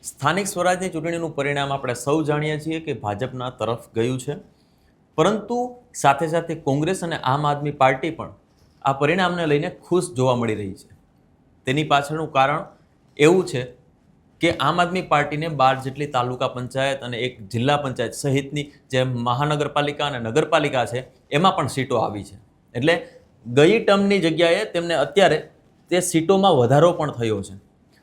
સ્થાનિક સ્વરાજની ચૂંટણીનું પરિણામ આપણે સૌ જાણીએ છીએ કે ભાજપના તરફ ગયું છે, પરંતુ સાથે સાથે કોંગ્રેસ અને આમ આદમી પાર્ટી પણ આ પરિણામને લઈને ખુશ જોવા મળી રહી છે. તેની પાછળનું કારણ એવું છે કે આમ આદમી પાર્ટીને 12 જેટલી તાલુકા પંચાયત અને એક જિલ્લા પંચાયત સહિતની જે મહાનગરપાલિકા અને નગરપાલિકા છે એમાં પણ સીટો આવી છે. એટલે ગઈ ટર્મની જગ્યાએ તેમને અત્યારે તે સીટોમાં વધારો પણ થયો છે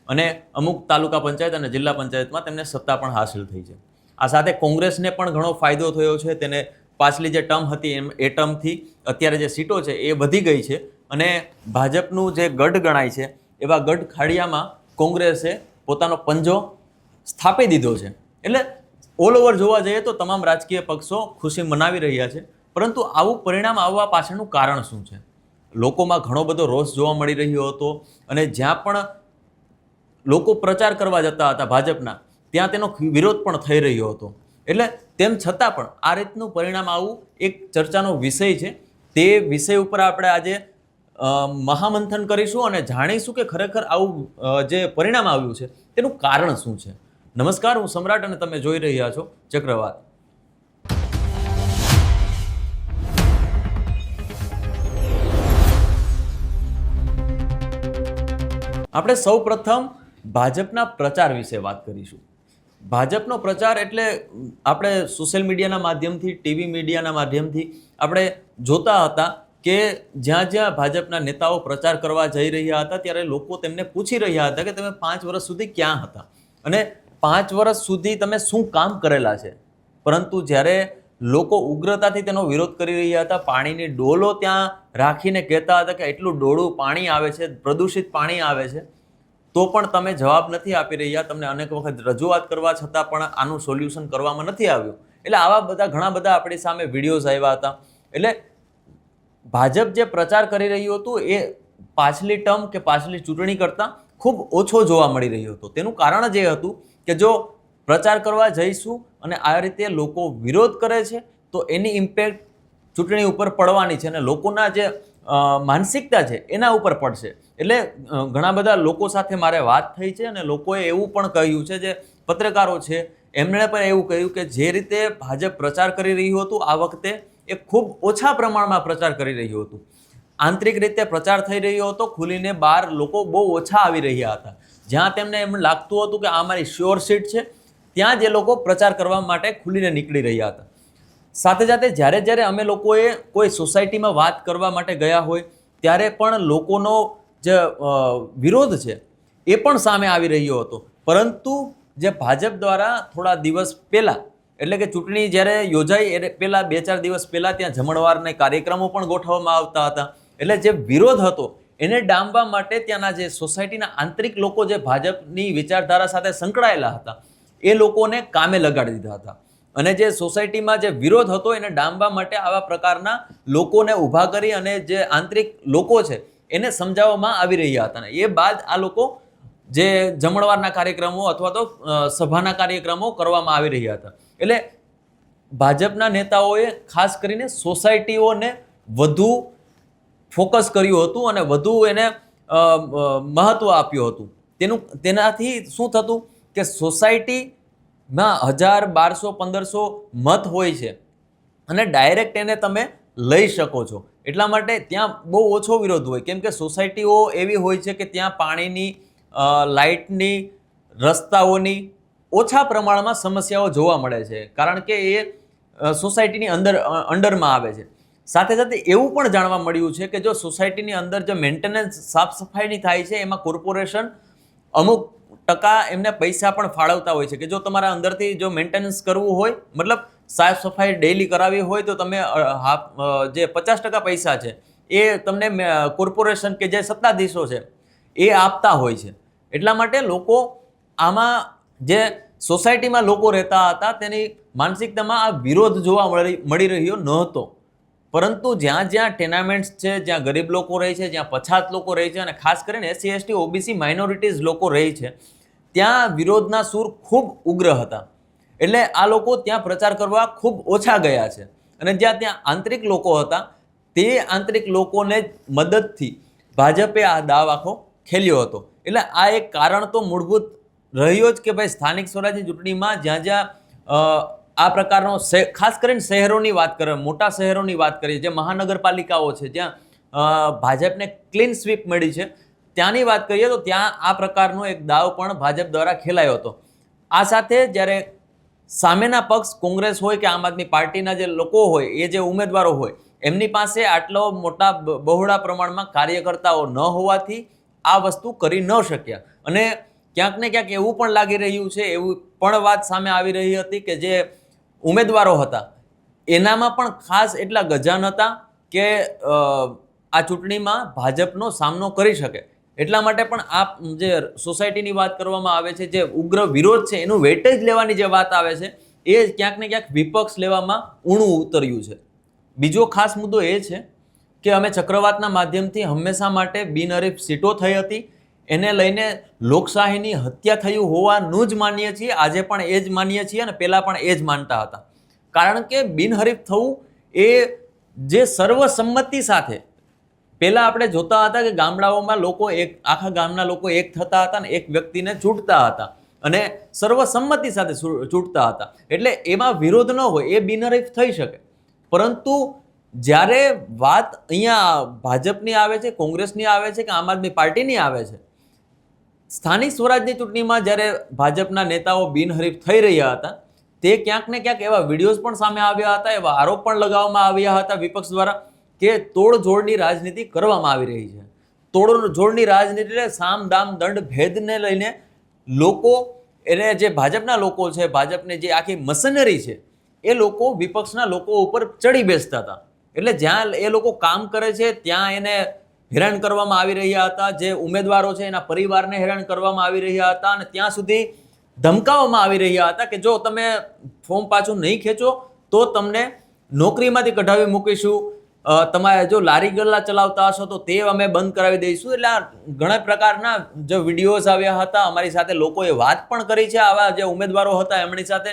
અને અમુક તાલુકા પંચાયત અને જિલ્લા પંચાયતમાં તેમને સત્તા પણ હાંસલ થઈ છે. આ સાથે કોંગ્રેસને પણ ઘણો ફાયદો થયો છે. તેને પાછલી જે ટર્મ હતી એ ટર્મથી અત્યારે જે સીટો છે એ વધી ગઈ છે અને ભાજપનું જે ગઢ ગણાય છે એવા ગઢ ખાડિયામાં કોંગ્રેસે પોતાનો પંજો સ્થાપી દીધો છે. એટલે ઓલ ઓવર જોવા જઈએ તો તમામ રાજકીય પક્ષો ખુશી મનાવી રહ્યા છે, પરંતુ આવું પરિણામ આવવા પાછળનું કારણ શું છે? લોકોમાં ઘણો બધો રોષ જોવા મળી રહ્યો હતો અને જ્યાં પણ લોકો પ્રચાર કરવા જતા હતા ભાજપના, ત્યાં તેનો વિરોધ પણ થઈ રહ્યો હતો. એટલે તેમ છતાં પણ આ રીતનું પરિણામ આવવું એક ચર્ચાનો વિષય છે. તે વિષય ઉપર આપણે આજે મહામંથન કરીશું અને જાણીશું કે ખરેખર આવું જે પરિણામ આવ્યું છે તેનું કારણ શું છે. નમસ્કાર, હું સમ્રાટ અને તમે જોઈ રહ્યા છો ચક્રવાત. આપણે સૌ પ્રથમ ભાજપના પ્રચાર વિશે વાત કરીશું. ભાજપનો પ્રચાર એટલે આપણે સોશિયલ મીડિયાના માધ્યમથી, ટીવી મીડિયાના માધ્યમથી આપણે જોતા હતા કે જ્યાં જ્યાં ભાજપના નેતાઓ પ્રચાર કરવા જઈ રહ્યા હતા ત્યારે લોકો તેમને પૂછી રહ્યા હતા કે તમે 5 વર્ષ સુધી ક્યાં હતા અને 5 વર્ષ સુધી તમે શું કામ કરેલા છે. પરંતુ જ્યારે લોકો ઉગ્રતાથી તેનો વિરોધ કરી રહ્યા હતા, પાણીની ડોલો ત્યાં રાખીને કહેતા હતા કે એટલું ડોળું પાણી આવે છે, પ્રદૂષિત પાણી આવે છે, તો પણ તમે જવાબ નથી આપી રહ્યા. તમને અનેક વખત રજૂઆત કરવા છતાં પણ આનું સોલ્યુશન કરવામાં નથી આવ્યું. એટલે આવા બધા ઘણા બધા આપણી સામે વિડીયોઝ આવ્યા હતા. એટલે ભાજપ જે પ્રચાર કરી રહ્યું હતું એ પાછલી ટર્મ કે પાછલી ચૂંટણી કરતાં ખૂબ ઓછો જોવા મળી રહ્યો હતો. તેનું કારણ જ એ હતું કે જો પ્રચાર કરવા જઈશું અને આ રીતે લોકો વિરોધ કરે છે તો એની ઇમ્પેક્ટ ચૂંટણી ઉપર પડવાની છે અને લોકોના જે માનસિકતા છે એના ઉપર પડશે. એટલે ઘણા બધા લોકો સાથે મારે વાત થઈ છે અને લોકોએ એવું પણ કહ્યું છે, જે પત્રકારો છે એમણે પણ એવું કહ્યું કે જે રીતે ભાજપ પ્રચાર કરી રહ્યું હતું આ વખતે એ ખૂબ ઓછા પ્રમાણમાં પ્રચાર કરી રહ્યું હતું. આંતરિક રીતે પ્રચાર થઈ રહ્યો હતો, ખુલીને બહાર લોકો બહુ ઓછા આવી રહ્યા હતા. જ્યાં તેમને એમ લાગતું હતું કે આ મારી શ્યોર સીટ છે ત્યાં જ એ લોકો પ્રચાર કરવા માટે ખુલીને નીકળી રહ્યા હતા. સાથે સાથે જ્યારે જ્યારે અમે લોકોએ કોઈ સોસાયટીમાં વાત કરવા માટે ગયા હોય ત્યારે પણ લોકોનો જે વિરોધ છે એ પણ સામે આવી રહ્યો હતો. પરંતુ જે ભાજપ દ્વારા થોડા દિવસ પહેલાં, એટલે કે ચૂંટણી જ્યારે યોજાઈ એ પહેલાં 2-4 દિવસ પહેલાં ત્યાં જમણવારના કાર્યક્રમો પણ ગોઠવવામાં આવતા હતા. એટલે જે વિરોધ હતો એને ડામવા માટે ત્યાંના જે સોસાયટીના આંતરિક લોકો જે ભાજપની વિચારધારા સાથે સંકળાયેલા હતા એ લોકોને કામે લગાડી દીધા હતા. અને જે સોસાયટીમાં જે વિરોધ હતો એને ડામવા માટે આવા પ્રકારના લોકોને ઊભા કરી અને જે આંતરિક લોકો છે એને સમજાવવામાં આવી રહ્યા હતા. એ બાદ આ લોકો જે જમણવારના કાર્યક્રમો અથવા તો સભાના કાર્યક્રમો કરવામાં આવી રહ્યા હતા. એટલે ભાજપના નેતાઓએ ખાસ કરીને સોસાયટીઓને વધુ ફોકસ કર્યું હતું અને વધુ એને મહત્વ આપ્યું હતું. તેનાથી શું થતું કે સોસાયટીમાં 1000, 1200, 1500 મત હોય છે અને ડાયરેક્ટ એને તમે લઈ શકો છો. એટલા માટે ત્યાં બહુ ઓછો વિરોધ હોય, કેમ કે સોસાયટીઓ એવી હોય છે કે ત્યાં પાણીની, લાઇટની, રસ્તાઓની ઓછા પ્રમાણમાં સમસ્યાઓ જોવા મળે છે, કારણ કે એ સોસાયટીની અંડરમાં આવે છે. સાથે સાથે એવું પણ જાણવા મળ્યું છે કે જો સોસાયટીની અંદર જે મેન્ટેનન્સ, સાફ સફાઈની થાય છે એમાં કોર્પોરેશન અમુક ટકા એમને પૈસા પણ ફાળવતા હોય છે કે જો તમારા અંદરથી જો મેન્ટેનન્સ કરવું હોય, મતલબ સાફ સફાઈ ડેઈલી કરાવી હોય તો તમે જે 50% પૈસા છે એ તમને કોર્પોરેશન કે જે સત્તાધીશો છે એ આપતા હોય છે. એટલા માટે લોકો આમાં જે સોસાયટીમાં લોકો રહેતા હતા તેની માનસિકતામાં આ વિરોધ જોવા મળી રહ્યો નહોતો. પરંતુ જ્યાં જ્યાં ટેનામેન્ટ્સ છે, જ્યાં ગરીબ લોકો રહે છે, જ્યાં પછાત લોકો રહે છે અને ખાસ કરીને SC, ST, OBC માઇનોરિટીઝ લોકો રહે છે ત્યાં વિરોધના સૂર ખૂબ ઉગ્ર હતા. એટલે આ લોકો ત્યાં પ્રચાર કરવા ખૂબ ઓછા ગયા છે અને ત્યાં આંતરિક લોકો હતા તે આંતરિક લોકોને મદદથી ભાજપે આ દાવ આખો ખેલ્યો હતો. એટલે આ એક કારણ તો મૂળભૂત રહ્યો જ કે ભાઈ સ્થાનિક સ્વરાજની ચૂંટણીમાં જ્યાં જ્યાં આ પ્રકારનો ખાસ કરીને શહેરોની વાત કરીએ, મોટા શહેરોની વાત કરીએ, જે મહાનગરપાલિકાઓ છે જ્યાં ભાજપને ક્લીન સ્વીપ મળી છે, ત્યાંની વાત કરીએ તો ત્યાં આ પ્રકારનો એક દાવ પણ ભાજપ દ્વારા ખેલાયો હતો. આ સાથે જ્યારે સામેના પક્ષ કોંગ્રેસ હોય કે આમ આદમી પાર્ટીના જે લોકો હોય, એ જે ઉમેદવારો હોય, એમની પાસે આટલો મોટા બહોળા પ્રમાણમાં કાર્યકર્તાઓ ન હોવાથી આ વસ્તુ કરી ન શક્યા. અને ક્યાંક ને ક્યાંક એવું પણ લાગી રહ્યું છે, એવું પણ વાત સામે આવી રહી હતી કે જે ઉમેદવારો હતા એનામાં પણ ખાસ એટલા ગજાન હતા કે આ ચૂંટણીમાં ભાજપનો સામનો કરી શકે. એટલા માટે પણ આ જે સોસાયટીની વાત કરવામાં આવે છે, જે ઉગ્ર વિરોધ છે, એનું વેટેજ લેવાની જે વાત આવે છે, એ ક્યાંક ને ક્યાંક વિપક્ષ લેવામાં ઊણું ઉતર્યું છે. બીજો ખાસ મુદ્દો એ છે કે અમે ચક્રવાતના માધ્યમથી હંમેશા માટે બિનહરીફ સીટો થઈ હતી એને લઈને લોકશાહીની હત્યા થયું હોવાનું જ માનીએ છીએ. આજે પણ એ જ માનીએ છીએ અને પહેલાં પણ એ જ માનતા હતા. કારણ કે બિનહરીફ થવું એ જે સર્વસંમતિ સાથે, પહેલાં આપણે જોતા હતા કે ગામડાઓમાં લોકો આખા ગામના લોકો એક થતા હતા અને એક વ્યક્તિને ચૂંટતા હતા અને સર્વસંમતિ સાથે ચૂંટતા હતા, એટલે એમાં વિરોધ ન હોય, એ બિનહરીફ થઈ શકે. પરંતુ જ્યારે વાત અહીંયા ભાજપની આવે છે, કોંગ્રેસની આવે છે કે આમ આદમી પાર્ટીની આવે છે, સ્થાનિક સ્વરાજની ચૂંટણીમાં જ્યારે ભાજપના નેતાઓ બિનહરીફ થઈ રહ્યા હતા, તે ક્યાંક ને ક્યાંક એવા વિડીયોઝ પણ સામે આવ્યા હતા, એવા આરોપ પણ લગાવવામાં આવ્યા હતા વિપક્ષ દ્વારા કે તોડજોડની રાજનીતિ કરવામાં આવી રહી છે. તોડજોડની રાજનીતિ એટલે સામ દામ દંડ ભેદને લઈને લોકો, એને જે ભાજપના લોકો છે, ભાજપની જે આખી મશીનરી છે, એ લોકો વિપક્ષના લોકો ઉપર ચડી બેસતા હતા. એટલે જ્યાં એ લોકો કામ કરે છે ત્યાં એને હેરાન કરવામાં આવી રહ્યા હતા, જે ઉમેદવારો છે એના પરિવારને હેરાન કરવામાં આવી રહ્યા હતા અને ત્યાં સુધી ધમકાવવામાં આવી રહ્યા હતા કે જો તમે ફોર્મ પાછું નહીં ખેંચો તો તમને નોકરીમાંથી કઢાવી મૂકીશું, તમારે જો લારી ગલ્લા ચલાવતા હશો તો તે અમે બંધ કરાવી દઈશું. એટલે આ ઘણા પ્રકારના જે વિડીયોઝ આવ્યા હતા, અમારી સાથે લોકોએ વાત પણ કરી છે આવા જે ઉમેદવારો હતા એમની સાથે.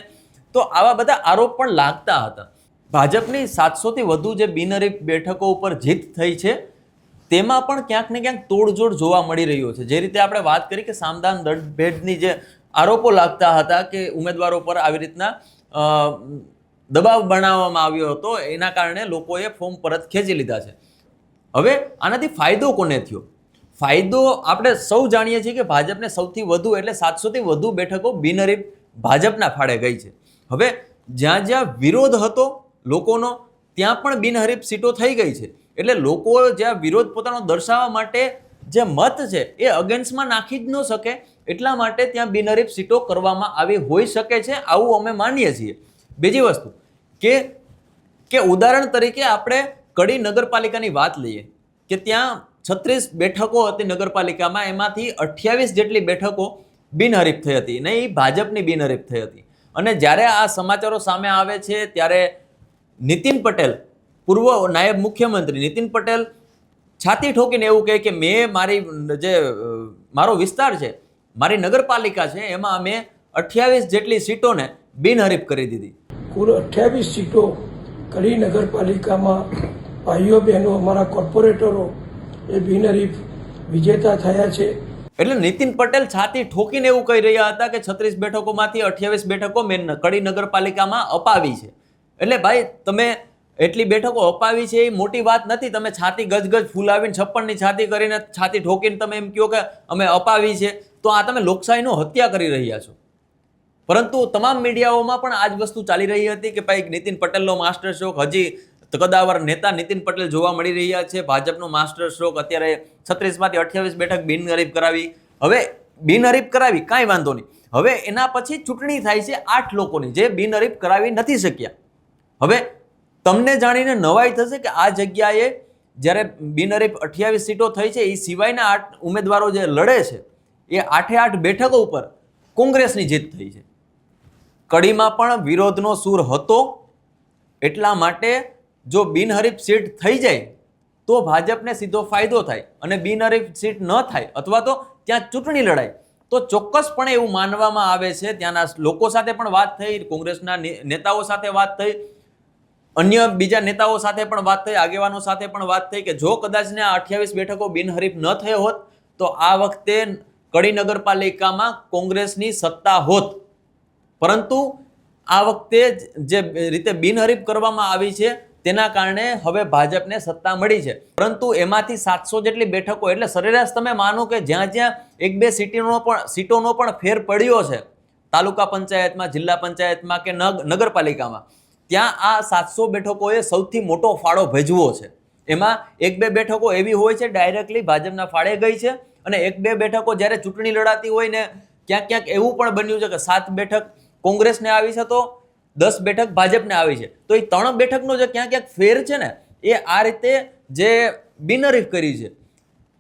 તો આવા બધા આરોપ પણ લાગતા હતા. ભાજપની 700થી વધુ જે બિનહરીફ બેઠકો ઉપર જીત થઈ છે તેમાં પણ ક્યાંક ને ક્યાંક તોડજોડ જોવા મળી રહ્યો છે. જે રીતે આપણે વાત કરી કે સામદાન દંડભેદની જે આરોપો લાગતા હતા કે ઉમેદવારો પર આવી રીતના દબાવ બનાવવામાં આવ્યો હતો, એના કારણે લોકોએ ફોર્મ પરત ખેંચી લીધા છે. હવે આનાથી ફાયદો કોને થયો? ફાયદો આપણે સૌ જાણીએ છીએ કે ભાજપને સૌથી વધુ એટલે 700થી વધુ બેઠકો બિનહરીફ ભાજપના ફાળે ગઈ છે. હવે જ્યાં જ્યાં વિરોધ હતો લોકોનો ત્યાં પણ બિનહરીફ સીટો થઈ ગઈ છે. એટલે લોકો જ્યાં વિરોધ પોતાનો દર્શાવવા માટે જે મત છે એ અગેન્સ્ટમાં નાખી જ ન શકે, એટલા માટે ત્યાં બિનહરીફ સીટો કરવામાં આવી હોઈ શકે છે, આવું અમે માનીએ છીએ. બીજી વસ્તુ કે ઉદાહરણ તરીકે આપણે કડી નગરપાલિકાની વાત લઈએ કે ત્યાં 36 બેઠકો હતી નગરપાલિકામાં, એમાંથી 28 જેટલી બેઠકો બિનહરીફ થઈ હતી ને એ ભાજપની બિનહરીફ થઈ હતી. અને જ્યારે આ સમાચારો સામે આવે છે ત્યારે નીતિન પટેલ, પૂર્વ નાયબ મુખ્યમંત્રી નીતિન પટેલ છાતી ઠોકીને એવું કહે કે મેં મારો વિસ્તાર છે, મારી નગરપાલિકા છે, એમાં અમે 28 જેટલી સીટોને બિનહરીફ કરી દીધી. કુલ 28 સીટો કડી નગરપાલિકામાં ભાઈઓ બહેનો અમારા કોર્પોરેટરો એ બિનહરીફ વિજેતા થયા છે. એટલે નીતિન પટેલ છાતી ઠોકીને એવું કહી રહ્યા હતા કે 36 બેઠકોમાંથી 28 બેઠકો મેં કડી નગરપાલિકામાં અપાવી છે. એટલે ભાઈ તમે એટલી બેઠકો અપાવી છે એ મોટી વાત નથી. તમે છાતી ગજગજ ફૂલાવીને 56ની છાતી કરીને છાતી ઠોકીને તમે એમ કહો કે અમે અપાવી છે, તો આ તમે લોકશાહીનો હત્યા કરી રહ્યા છો. પરંતુ તમામ મીડિયાઓમાં પણ આ જ વસ્તુ ચાલી રહી હતી કે ભાઈ નીતિન પટેલનો માસ્ટર સ્ટ્રોક, હજી કદાવર નેતા નીતિન પટેલ જોવા મળી રહ્યા છે. ભાજપનો માસ્ટર સ્ટ્રોક અત્યારે 36માંથી 28 બેઠક બિનહરીફ કરાવી. હવે બિનહરીફ કરાવી કાંઈ વાંધો નહીં, હવે એના પછી ચૂંટણી થાય છે 8 લોકોની જે બિનહરીફ કરાવી નથી શક્યા. હવે તમને જાણીને નવાઈ થશે કે આ જગ્યાએ જ્યારે બિનહરીફ 28 સીટો થઈ છે, એ સિવાયના 8 ઉમેદવારો જે લડે છે એ 8 બેઠકો ઉપર કોંગ્રેસની જીત થઈ છે. કડીમાં પણ વિરોધનો સૂર હતો, એટલા માટે જો બિનહરીફ સીટ થઈ જાય તો ભાજપને સીધો ફાયદો થાય, અને બિનહરીફ સીટ ન થાય અથવા તો ત્યાં ચૂંટણી લડાય તો ચોક્કસપણે એવું માનવામાં આવે છે. ત્યાંના લોકો સાથે પણ વાત થઈ, કોંગ્રેસના નેતાઓ સાથે વાત થઈ, અન્ય બીજા નેતાઓ સાથે પણ વાત થઈ, આગેવાનો સાથે પણ વાત થઈ કે જો કદાચને આ 28 બેઠકો બિનહરીફ ન થયો હોત તો આ વખતે કડી નગરપાલિકામાં કોંગ્રેસની સત્તા હોત, પરંતુ આ વખતે જે રીતે બિનહરીફ કરવામાં આવી છે તેના કારણે હવે ભાજપને સત્તા મળી છે, પરંતુ એમાંથી 700 જેટલી બેઠકો, એટલે સરેરાશ તમે માનો કે જ્યાં જ્યાં 1-2 સીટોનો પણ ફેર પડ્યો છે તાલુકા પંચાયતમાં, જિલ્લા પંચાયતમાં કે નગરપાલિકામાં, ત્યાં આ 700 બેઠકોએ સૌથી મોટો ફાળો ભજવો છે. એમાં 1-2 બેઠકો એવી હોય છે ડાયરેક્ટલી ભાજપના ફાળે ગઈ છે, અને 1-2 બેઠકો જ્યારે ચૂંટણી લડાતી હોય ને ક્યાંક ક્યાંક એવું પણ બન્યું છે કે 7 બેઠક કોંગ્રેસને આવી છે તો 10 બેઠક ભાજપને આવી છે. તો એ 3 બેઠકનો જે ક્યાંક ક્યાંક ફેર છે ને, એ આ રીતે જે બિનહરીફ કરી છે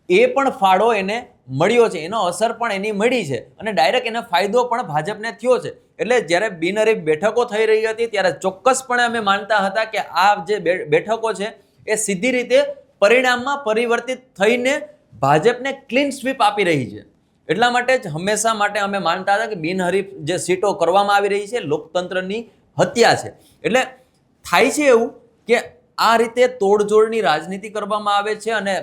એ પણ ફાળો એને મળ્યો છે, એનો અસર પણ એની મળી છે, અને ડાયરેક્ટ એને ફાયદો પણ ભાજપને થયો છે. એટલે જ્યારે બિનહરીફ બેઠકો થઈ રહી હતી ત્યારે ચોક્કસપણે અમે માનતા હતા કે આ જે બેઠકો છે એ સીધી રીતે પરિણામમાં પરિવર્તિત થઈને ભાજપને ક્લીન સ્વીપ આપી રહી છે. એટલા માટે જ હંમેશા માટે અમે માનતા હતા કે બિનહરીફ જે સીટો કરવામાં આવી રહી છે લોકતંત્રની હત્યા છે. એટલે થાય છે એવું કે આ રીતે તોડજોડની રાજનીતિ કરવામાં આવે છે, અને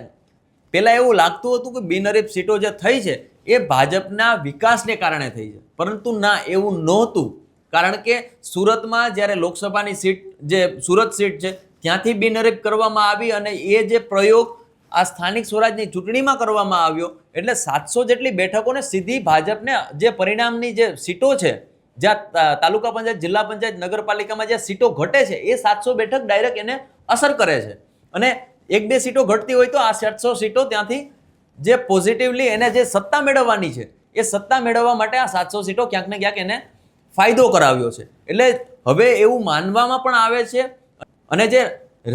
પહેલાં એવું લાગતું હતું કે બિનહરીફ સીટો જે થઈ છે એ ભાજપના વિકાસને કારણે થઈ છે, પરંતુ ના, એવું નહોતું. કારણ કે સુરતમાં જ્યારે લોકસભાની સીટ, જે સુરત સીટ છે ત્યાંથી બિનહરીફ કરવામાં આવી, અને એ જે પ્રયોગ આ સ્થાનિક સ્વરાજની ચૂંટણીમાં કરવામાં આવ્યો, એટલે 700 જેટલી બેઠકોને સીધી ભાજપને જે પરિણામની જે સીટો છે, જ્યાં તાલુકા પંચાયત, જિલ્લા પંચાયત, નગરપાલિકામાં જે સીટો ઘટે છે એ 700 બેઠક ડાયરેક્ટ એને અસર કરે છે. અને 1-2 સીટો ઘટતી હોય તો આ 700 સીટો ત્યાંથી જે પોઝિટિવલી એને જે સત્તા મેળવવાની છે એ સત્તા મેળવવા માટે આ 700 સીટો ક્યાંક ને ક્યાંક એને ફાયદો કરાવ્યો છે. એટલે હવે એવું માનવામાં પણ આવે છે, અને જે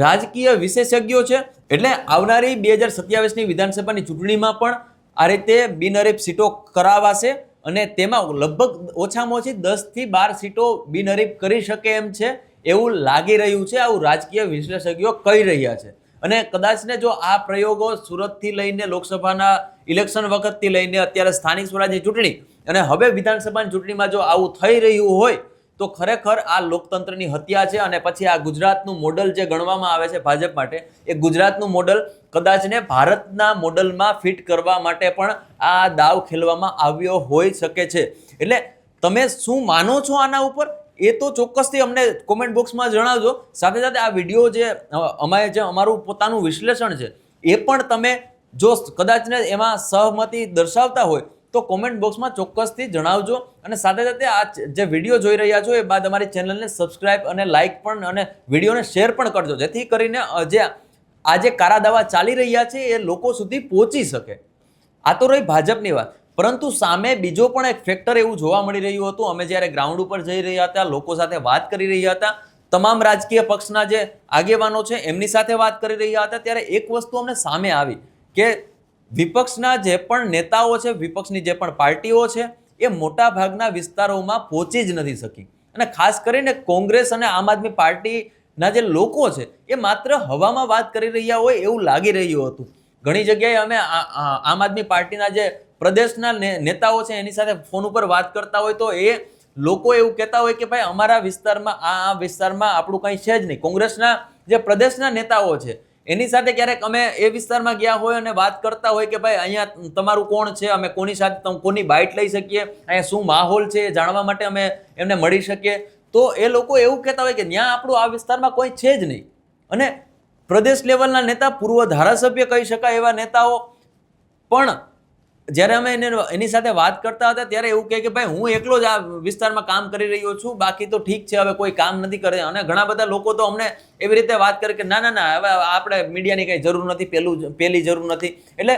રાજકીય વિશેષજ્ઞો છે, એટલે આવનારી 2027ની વિધાનસભાની ચૂંટણીમાં પણ આ રીતે બિનહરીફ સીટો કરાવાશે, અને તેમાં લગભગ ઓછામાં ઓછી 10 થી 12 સીટો બિનહરીફ કરી શકે એમ છે એવું લાગી રહ્યું છે, આવું રાજકીય વિશ્લેષજ્ઞો કહી રહ્યા છે. અને કદાચ ને જો આ પ્રયોગો સુરતથી લઈને લોકસભાના ઇલેક્શન વખતથી લઈને અત્યારે સ્થાનિક સ્વરાજની ચૂંટણી અને હવે વિધાનસભાની ચૂંટણીમાં જો આવું થઈ રહ્યું હોય તો ખરેખર આ લોકતંત્રની હત્યા છે. અને પછી આ ગુજરાતનું મોડલ જે ગણવામાં આવે છે ભાજપ માટે, એ ગુજરાતનું મોડલ કદાચ ને ભારતના મોડલમાં ફિટ કરવા માટે પણ આ દાવ ખેલવામાં આવ્યો હોઈ શકે છે. એટલે તમે શું માનો છો આના ઉપર એ તો ચોક્કસથી અમને કોમેન્ટ બોક્સમાં જણાવજો. સાથે સાથે આ વિડીયો જે અમારું પોતાનું વિશ્લેષણ છે એ પણ તમે જો કદાચ ને એમાં સહમતિ દર્શાવતા હોય તો કોમેન્ટ બોક્સમાં ચોક્કસથી જણાવજો. અને સાથે સાથે આ જે વિડીયો જોઈ રહ્યા છો એ બાદ અમારી ચેનલને સબસ્ક્રાઇબ અને લાઇક પણ અને વિડીયોને શેર પણ કરજો, જેથી કરીને આ જે કારા દાવા ચાલી રહ્યા છે એ લોકો સુધી પહોંચી શકે. આ તો રહી ભાજપની વાત, પરંતુ સામે બીજો પણ એક ફેક્ટર એવું જોવા મળી રહ્યું હતું. અમે જ્યારે ગ્રાઉન્ડ ઉપર જઈ રહ્યા હતા, લોકો સાથે વાત કરી રહ્યા હતા, તમામ રાજકીય પક્ષના જે આગેવાનો છે એમની સાથે વાત કરી રહ્યા હતા, ત્યારે એક વસ્તુ અમને સામે આવી કે વિપક્ષના જે પણ નેતાઓ છે, વિપક્ષની જે પણ પાર્ટીઓ છે, એ મોટા ભાગના વિસ્તારોમાં પહોંચી જ નથી શકી. અને ખાસ કરીને કોંગ્રેસ અને આમ આદમી પાર્ટીના જે લોકો છે એ માત્ર હવામાં વાત કરી રહ્યા હોય એવું લાગી રહ્યું હતું. ઘણી જગ્યાએ અમે આમ આદમી પાર્ટીના જે પ્રદેશના નેતાઓ છે એની સાથે ફોન ઉપર વાત કરતા હોય તો એ લોકો એવું કહેતા હોય કે ભાઈ અમારા વિસ્તારમાં આ વિસ્તારમાં આપણું કંઈ છે જ નહીં. કોંગ્રેસના જે પ્રદેશના નેતાઓ છે એની સાથે ક્યારેક અમે એ વિસ્તારમાં ગયા હોય અને વાત કરતા હોય કે ભાઈ અહીંયા તમારું કોણ છે, અમે કોની સાથે કોની બાઇટ લઈ શકીએ, અહીંયા શું માહોલ છે એ જાણવા માટે અમે એમને મળી શકીએ, તો એ લોકો એવું કહેતા હોય કે ત્યાં આપણું આ વિસ્તારમાં કોઈ છે જ નહીં. અને પ્રદેશ લેવલના નેતા, પૂર્વ ધારાસભ્ય કહી શકાય એવા નેતાઓ પણ જ્યારે અમે એની સાથે વાત કરતા હતા ત્યારે એવું કહે કે ભાઈ હું એકલો જ આ વિસ્તારમાં કામ કરી રહ્યો છું, બાકી તો ઠીક છે, હવે કોઈ કામ નથી કરે. અને ઘણા બધા લોકો તો અમને એવી રીતે વાત કરે કે ના ના ના, હવે આપણે મીડિયાની કંઈ જરૂર નથી, પેલી જરૂર નથી. એટલે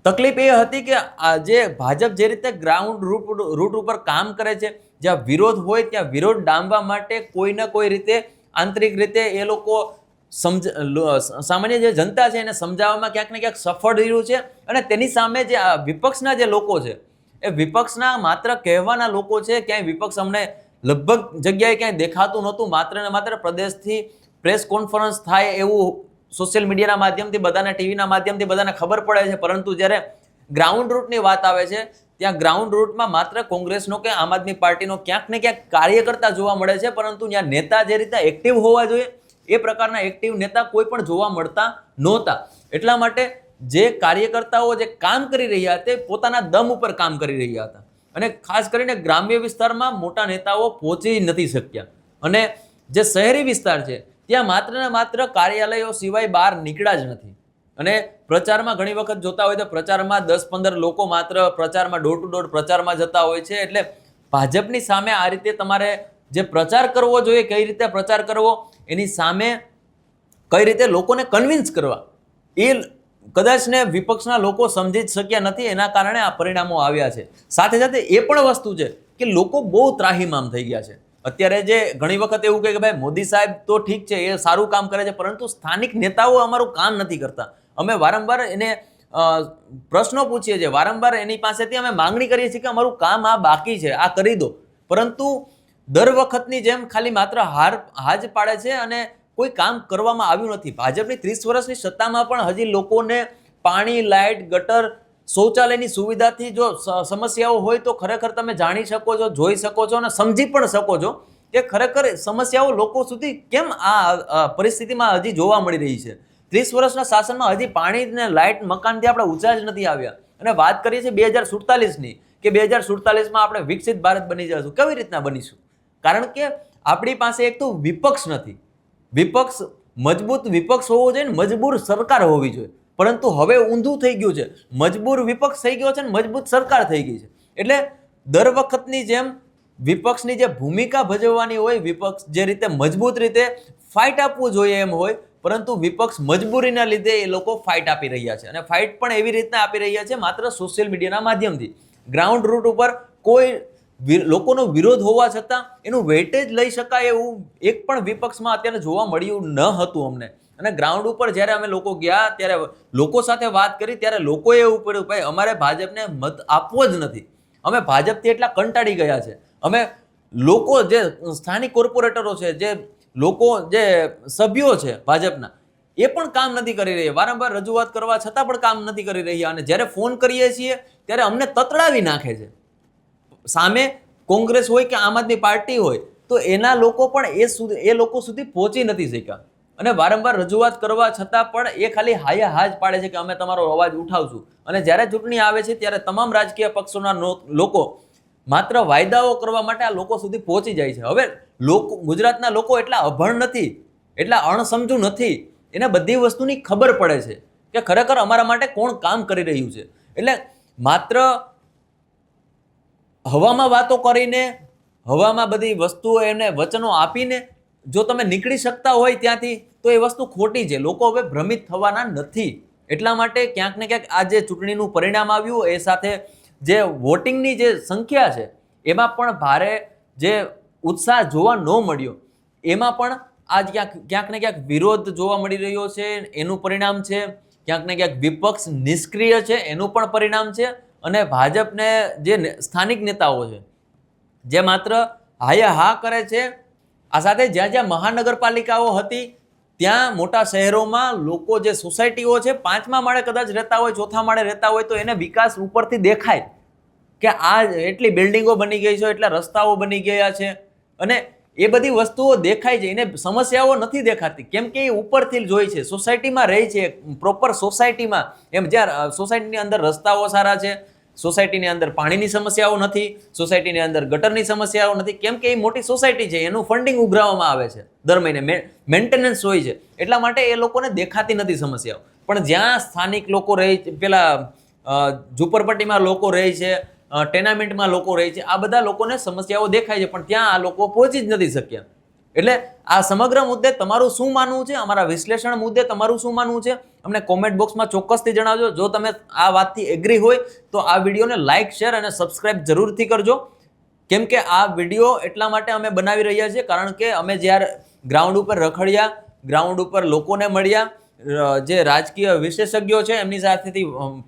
તકલીફ એ હતી કે આ જે ભાજપ જે રીતે ગ્રાઉન્ડ રૂટ ઉપર કામ કરે છે, જ્યાં વિરોધ હોય ત્યાં વિરોધ ડામવા માટે કોઈ ને કોઈ રીતે આંતરિક રીતે એ લોકો સામાન્ય જે જનતા છે એને સમજાવવામાં ક્યાંક ને ક્યાંક સફળ રહ્યું છે. અને તેની સામે જે વિપક્ષના જે લોકો છે એ વિપક્ષના માત્ર કહેવાના લોકો છે. ક્યાંય વિપક્ષ અમને લગભગ જગ્યાએ ક્યાંય દેખાતું નહોતું. માત્ર ને માત્ર પ્રદેશથી પ્રેસ કોન્ફરન્સ થાય એવું સોશિયલ મીડિયાના માધ્યમથી, બધાના ટીવીના માધ્યમથી બધાને ખબર પડે છે, પરંતુ જ્યારે ગ્રાઉન્ડ રૂટની વાત આવે છે ત્યાં ગ્રાઉન્ડ રૂટમાં માત્ર કોંગ્રેસનો કે આમ આદમી પાર્ટીનો ક્યાંક ને ક્યાંક કાર્યકર્તા જોવા મળે છે, પરંતુ ત્યાં નેતા જે રીતે એક્ટિવ હોવા જોઈએ એ પ્રકારના એક્ટિવ નેતા કોઈ પણ જોવા મળતા નહોતા. એટલા માટે જે કાર્યકર્તાઓ જે કામ કરી રહ્યા હતા તે પોતાના દમ ઉપર કામ કરી રહ્યા હતા, અને ખાસ કરીને ગ્રામ્ય વિસ્તારમાં મોટા નેતાઓ પહોંચી નથી શક્યા, અને જે શહેરી વિસ્તાર છે ત્યાં માત્ર ને માત્ર કાર્યાલયો સિવાય બહાર નીકળ્યા જ નથી. અને પ્રચારમાં ઘણી વખત જોતા હોય તો પ્રચારમાં 10-15 લોકો માત્ર પ્રચારમાં ડોર ટુ ડોર પ્રચારમાં જતા હોય છે. એટલે ભાજપની સામે આ રીતે તમારે જે પ્રચાર કરવો જોઈએ, કઈ રીતે પ્રચાર કરવો, એની સામે કઈ રીતે લોકોને કન્વિન્સ કરવા, એ કદાચ ને વિપક્ષના લોકો સમજી જ શક્યા નથી. એના કારણે આ પરિણામો આવ્યા છે. સાથે સાથે એ પણ વસ્તુ છે કે લોકો બહુ ત્રાહિમામ થઈ ગયા છે. અત્યારે જે ઘણી વખત એવું કહે કે ભાઈ મોદી સાહેબ તો ઠીક છે, એ સારું કામ કરે છે, પરંતુ સ્થાનિક નેતાઓ અમારું કામ નથી કરતા. અમે વારંવાર એને પ્રશ્નો પૂછીએ છીએ, વારંવાર એની પાસેથી અમે માંગણી કરીએ છીએ કે અમારું કામ આ બાકી છે, આ કરી દો, પરંતુ દર વખતની જેમ ખાલી માત્ર હાજ પાડે છે અને કોઈ કામ કરવામાં આવ્યું નથી. ભાજપની 30 વર્ષની સત્તામાં પણ હજી લોકોને પાણી, લાઇટ, ગટર, શૌચાલયની સુવિધાથી જો સમસ્યાઓ હોય તો ખરેખર તમે જાણી શકો છો, જોઈ શકો છો અને સમજી પણ શકો છો કે ખરેખર સમસ્યાઓ લોકો સુધી કેમ આ પરિસ્થિતિમાં હજી જોવા મળી રહી છે. 30 વર્ષના શાસનમાં હજી પાણી ને લાઇટ, મકાનથી આપણે ઊંચા જ નથી આવ્યા, અને વાત કરીએ છીએ 2047ની કે 2047માં આપણે વિકસિત ભારત બની જશું. કેવી રીતના બનીશું? કારણ કે આપણી પાસે એક તો વિપક્ષ નથી. વિપક્ષ મજબૂત વિપક્ષ હોવો જોઈએ ને મજબૂર સરકાર હોવી જોઈએ, પરંતુ હવે ઊંધું થઈ ગયું છે. મજબૂર વિપક્ષ થઈ ગયો છે ને મજબૂત સરકાર થઈ ગઈ છે. એટલે દર વખતની જેમ વિપક્ષની જે ભૂમિકા ભજવવાની હોય, વિપક્ષ જે રીતે મજબૂત રીતે ફાઇટ આપવું જોઈએ એમ હોય, પરંતુ વિપક્ષ મજબૂરીના લીધે એ લોકો ફાઇટ આપી રહ્યા છે, અને ફાઇટ પણ એવી રીતના આપી રહ્યા છે માત્ર સોશિયલ મીડિયાના માધ્યમથી. ગ્રાઉન્ડ રૂટ ઉપર કોઈ લોકોનો વિરોધ હોવા છતાં એનું વેઇટેજ લઈ શકાય એવું એક પણ વિપક્ષમાં અત્યારે જોવા મળ્યું ન હતું અમને. અને ગ્રાઉન્ડ ઉપર જ્યારે અમે લોકો ગયા, ત્યારે લોકો સાથે વાત કરી, ત્યારે લોકોએ એવું પડ્યું ભાઈ અમારે ભાજપને મત આપવો જ નથી. અમે ભાજપથી એટલા કંટાળી ગયા છે. અમે લોકો જે સ્થાનિક કોર્પોરેટરો છે, જે લોકો જે સભ્યો છે ભાજપના, એ પણ કામ નથી કરી રહ્યા. વારંવાર રજૂઆત કરવા છતાં પણ કામ નથી કરી રહ્યા, અને જ્યારે ફોન કરીએ છીએ ત્યારે અમને તતડાવી નાખે છે. સામે કોંગ્રેસ હોય કે આમ આદમી પાર્ટી હોય તો એના લોકો પણ એ લોકો સુધી પહોંચી નથી શક્યા, અને વારંવાર રજૂઆત કરવા છતાં પણ એ ખાલી હાજ પાડે છે કે અમે તમારો અવાજ ઉઠાવશું. અને જ્યારે ચૂંટણી આવે છે ત્યારે તમામ રાજકીય પક્ષોના લોકો માત્ર વાયદાઓ કરવા માટે આ લોકો સુધી પહોંચી જાય છે. હવે ગુજરાતના લોકો એટલા અભણ નથી, એટલા અણસમજુ નથી, એને બધી વસ્તુની ખબર પડે છે કે ખરેખર અમારા માટે કોણ કામ કરી રહ્યું છે. એટલે માત્ર હવામાં વાતો કરીને, હવામાં બધી વસ્તુઓ એને વચનો આપીને જો તમે નીકળી શકતા હોય ત્યાંથી, તો એ વસ્તુ ખોટી છે. લોકો હવે ભ્રમિત થવાના નથી. એટલા માટે ક્યાંક ને ક્યાંક આ જે ચૂંટણીનું પરિણામ આવ્યું, એ સાથે જે વોટિંગની જે સંખ્યા છે એમાં પણ ભારે જે ઉત્સાહ જોવા ન મળ્યો, એમાં પણ આજ ક્યાંક ને ક્યાંક વિરોધ જોવા મળી રહ્યો છે, એનું પરિણામ છે. ક્યાંક ને ક્યાંક વિપક્ષ નિષ્ક્રિય છે, એનું પણ પરિણામ છે. અને ભાજપને જે સ્થાનિક નેતાઓ છે જે માત્ર હા કરે છે, આ સાથે જ્યાં જ્યાં મહાનગરપાલિકાઓ હતી ત્યાં મોટા શહેરોમાં લોકો જે સોસાયટીઓ છે 5મા માળે કદાચ રહેતા હોય, 4થા માળે રહેતા હોય, તો એને વિકાસ ઉપરથી દેખાય કે આ એટલી બિલ્ડિંગો બની ગઈ છે, એટલા રસ્તાઓ બની ગયા છે, અને એ બધી વસ્તુઓ દેખાય છે. એને સમસ્યાઓ નથી દેખાતી, કેમ કે એ ઉપરથી જોઈ છે, સોસાયટીમાં રહી છે, પ્રોપર સોસાયટીમાં. એમ જ્યાં સોસાયટીની અંદર રસ્તાઓ સારા છે, સોસાયટીની અંદર પાણીની સમસ્યાઓ નથી, સોસાયટીની અંદર ગટરની સમસ્યાઓ નથી, કેમ કે એ મોટી સોસાયટી છે, એનું ફંડિંગ ઉઘરાવવામાં આવે છે દર મહિને, મેન્ટેનન્સ હોય છે, એટલા માટે એ લોકોને દેખાતી નથી સમસ્યાઓ. પણ જ્યાં સ્થાનિક લોકો રહે છે, પેલા ઝૂંપડપટ્ટીમાં લોકો રહે છે, ટેનામેન્ટમાં લોકો રહે છે, આ બધા લોકોને સમસ્યાઓ દેખાય છે, પણ ત્યાં આ લોકો પહોંચી જ નથી શક્યા. એટલે આ સમગ્ર મુદ્દે તમારું શું માનવું છે, અમારા વિશ્લેષણ મુદ્દે તમારું શું માનવું છે, અમને કોમેન્ટ બોક્સમાં ચોક્કસથી જણાવજો. જો તમે આ વાતથી એગ્રી હોય તો આ વિડીયોને લાઇક, શેર અને સબસ્ક્રાઇબ જરૂરથી કરજો. કેમ કે આ વિડીયો એટલા માટે અમે બનાવી રહ્યા છીએ કારણ કે અમે જ્યારે ગ્રાઉન્ડ ઉપર રખડ્યા, ગ્રાઉન્ડ ઉપર લોકોને મળ્યા, જે રાજકીય વિશેષજ્ઞો છે એમની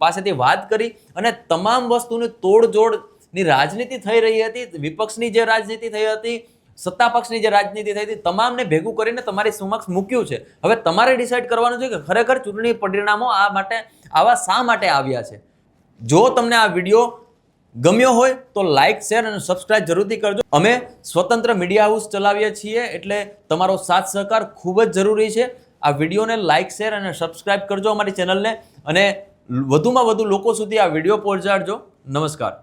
પાસેથી વાત કરી, અને તમામ વસ્તુની તોડજોડની રાજનીતિ થઈ રહી હતી, વિપક્ષની જે રાજનીતિ થઈ હતી, સત્તા પક્ષની જે રાજનીતિ થઈ હતી, તમામને ભેગું કરીને તમારી સમક્ષ મૂક્યું છે. હવે તમારે ડિસાઇડ કરવાનું છે કે ખરેખર ચૂંટણી પરિણામો આવા શા માટે આવ્યા છે. જો તમને આ વિડીયો ગમ્યો હોય તો લાઇક, શેર અને સબસ્ક્રાઇબ જરૂરથી કરજો. અમે સ્વતંત્ર મીડિયા હાઉસ ચલાવીએ છીએ, એટલે તમારો સાથ સહકાર ખૂબ જ જરૂરી છે. આ વિડીયોને લાઇક, શેર અને સબસ્ક્રાઇબ કરજો અમારી ચેનલને, અને વધુમાં વધુ લોકો સુધી આ વિડીયો પહોંચાડજો. નમસ્કાર.